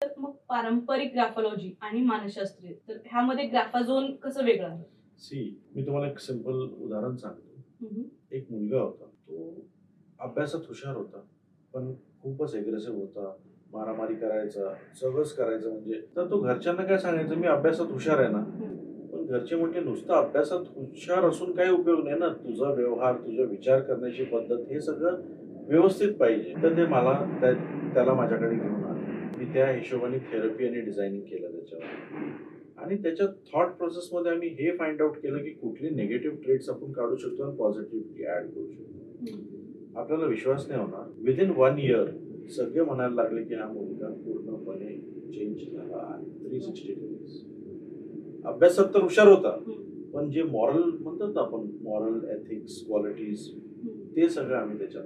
तर मग पारंपरिक ग्राफॉलॉजी आणि मानसशास्त्रीय तर ह्यामध्ये ग्राफाझोन कसं वेगळं आहे? सी मी तुम्हाला एक सिंपल उदाहरण सांगतो. हं, एक मुलगा होता. तो अभ्यासात हुशार होता, पण खूपच अग्रेसिव्ह होता. मारामारी करायचा, सगळंच करायचं म्हणजे. तर तो घरच्यांना काय सांगायचं, "मी अभ्यासात हुशार आहे ना." पण घरचे म्हटले, "नुसतं अभ्यासात हुशार असून काही उपयोग नाही ना. तुझा व्यवहार, तुझा विचार करण्याची पद्धत हे सगळं व्यवस्थित पाहिजे." तर ते मला त्याला माझ्याकडे घेऊन आले. मी त्या हिशोबाने थेरपी आणि डिझायनिंग केलं त्याच्यावर. आणि त्याच्या थॉट प्रोसेसमध्ये आम्ही हे फाइंड आउट केलं, की कुठली निगेटिव्ह ट्रेट्स आपण काढू शकतो आणि पॉझिटिव्हिटी ॲड करू शकतो. आपल्याला विश्वास नाही होणार. विदिन 1 इयर सगळे म्हणायला लागले, की हा मुलगा पूर्णपणे चेंज झाला आहे. 360 डिग्रीज. अभ्यासात तर हुशार होता, पण जे मॉरल म्हणतात ना आपण, मॉरल एथिक्स, क्वालिटीज ते सगळं आम्ही त्याच्यात